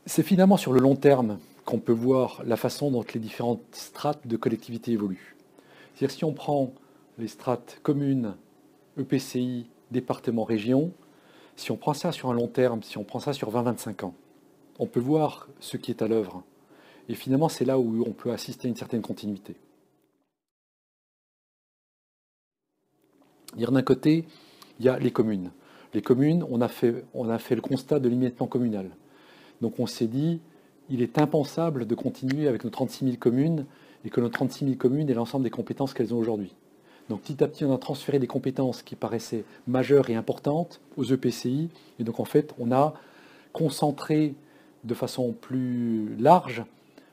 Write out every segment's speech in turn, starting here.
C'est finalement sur le long terme qu'on peut voir la façon dont les différentes strates de collectivités évoluent. C'est-à-dire si on prend les strates communes, EPCI, département, région, si on prend ça sur un long terme, si on prend ça sur 20-25 ans, on peut voir ce qui est à l'œuvre. Et finalement, c'est là où on peut assister à une certaine continuité. D'un côté, il y a les communes. Les communes, on a fait le constat de l'émiettement communal. Donc on s'est dit, il est impensable de continuer avec nos 36 000 communes et que nos 36 000 communes aient l'ensemble des compétences qu'elles ont aujourd'hui. Donc petit à petit, on a transféré des compétences qui paraissaient majeures et importantes aux EPCI. Et donc en fait, on a concentré de façon plus large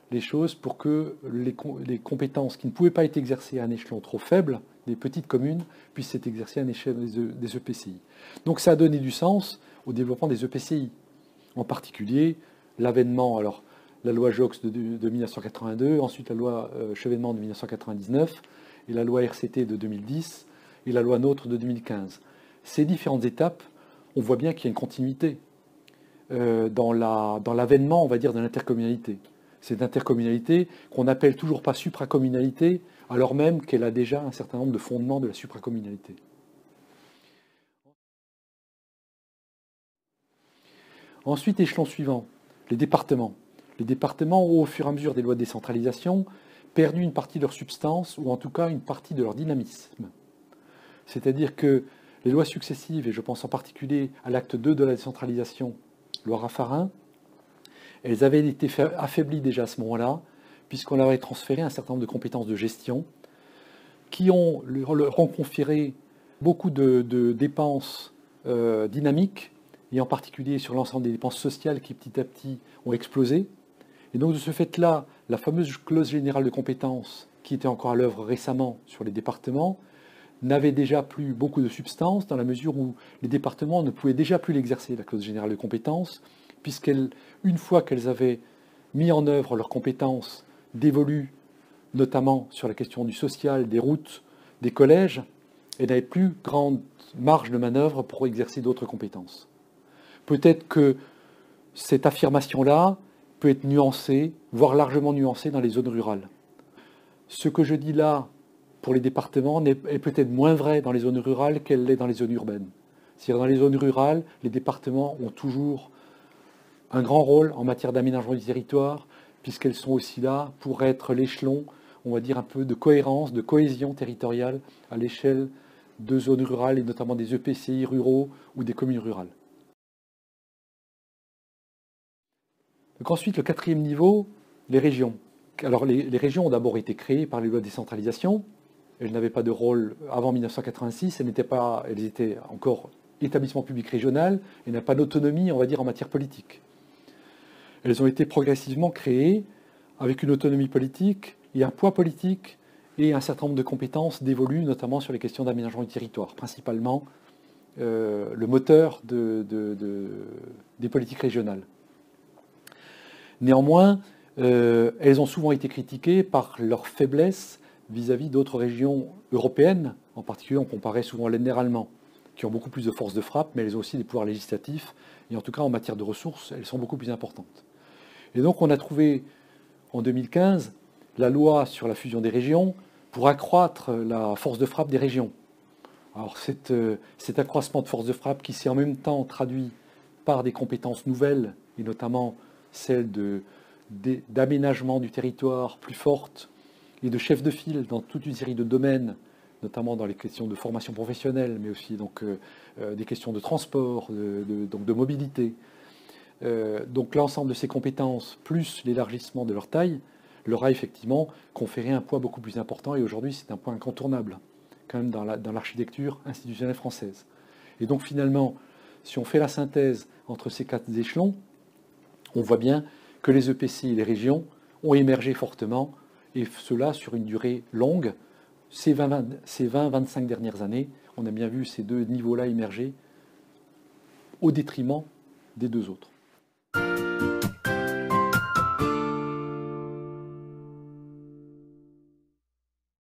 les choses pour que les compétences qui ne pouvaient pas être exercées à un échelon trop faible, des petites communes, puissent être exercées à un échelle des EPCI. Donc ça a donné du sens au développement des EPCI. En particulier, l'avènement, alors la loi Joxe de 1982, ensuite la loi Chevènement de 1999, et la loi RCT de 2010, et la loi NOTRe de 2015. Ces différentes étapes, on voit bien qu'il y a une continuité dans l'avènement, on va dire, de l'intercommunalité. Cette intercommunalité qu'on n'appelle toujours pas supracommunalité, alors même qu'elle a déjà un certain nombre de fondements de la supracommunalité. Ensuite, échelon suivant, les départements. Les départements ont, au fur et à mesure des lois de décentralisation, perdu une partie de leur substance, ou en tout cas une partie de leur dynamisme. C'est-à-dire que les lois successives, et je pense en particulier à l'acte 2 de la décentralisation, loi Raffarin, elles avaient été affaiblies déjà à ce moment-là, puisqu'on leur avait transféré un certain nombre de compétences de gestion, qui ont conféré beaucoup de dépenses dynamiques, et en particulier sur l'ensemble des dépenses sociales qui petit à petit ont explosé. Et donc de ce fait-là, la fameuse clause générale de compétences qui était encore à l'œuvre récemment sur les départements n'avait déjà plus beaucoup de substance dans la mesure où les départements ne pouvaient déjà plus l'exercer, la clause générale de compétences, puisqu'une fois qu'elles avaient mis en œuvre leurs compétences dévolues, notamment sur la question du social, des routes, des collèges, elles n'avaient plus grande marge de manœuvre pour exercer d'autres compétences. Peut-être que cette affirmation-là peut être nuancée, voire largement nuancée dans les zones rurales. Ce que je dis là, pour les départements, est peut-être moins vrai dans les zones rurales qu'elle l'est dans les zones urbaines. C'est-à-dire dans les zones rurales, les départements ont toujours un grand rôle en matière d'aménagement du territoire, puisqu'elles sont aussi là pour être l'échelon, on va dire un peu de cohérence, de cohésion territoriale à l'échelle de zones rurales et notamment des EPCI ruraux ou des communes rurales. Donc ensuite, le quatrième niveau, les régions. Alors les régions ont d'abord été créées par les lois de décentralisation. Elles n'avaient pas de rôle avant 1986, elles étaient encore établissement public régional et n'avaient pas d'autonomie, on va dire, en matière politique. Elles ont été progressivement créées avec une autonomie politique et un poids politique et un certain nombre de compétences dévolues, notamment sur les questions d'aménagement du territoire, principalement le moteur des politiques régionales. Néanmoins, elles ont souvent été critiquées par leur faiblesse vis-à-vis d'autres régions européennes. En particulier, on comparait souvent à l'NR allemand, qui ont beaucoup plus de force de frappe, mais elles ont aussi des pouvoirs législatifs. Et en tout cas, en matière de ressources, elles sont beaucoup plus importantes. Et donc, on a trouvé, en 2015, la loi sur la fusion des régions pour accroître la force de frappe des régions. Alors, cet accroissement de force de frappe qui s'est en même temps traduit par des compétences nouvelles, et notamment celles d'aménagement du territoire plus fortes et de chef de file dans toute une série de domaines, notamment dans les questions de formation professionnelle, mais aussi donc, des questions de transport, donc de mobilité. Donc l'ensemble de ces compétences, plus l'élargissement de leur taille, leur a effectivement conféré un poids beaucoup plus important, et aujourd'hui c'est un point incontournable, quand même, dans l'architecture institutionnelle française. Et donc finalement, si on fait la synthèse entre ces quatre échelons, on voit bien que les EPCI et les régions ont émergé fortement, et cela sur une durée longue. Ces 20-25 dernières années, on a bien vu ces deux niveaux-là émerger au détriment des deux autres.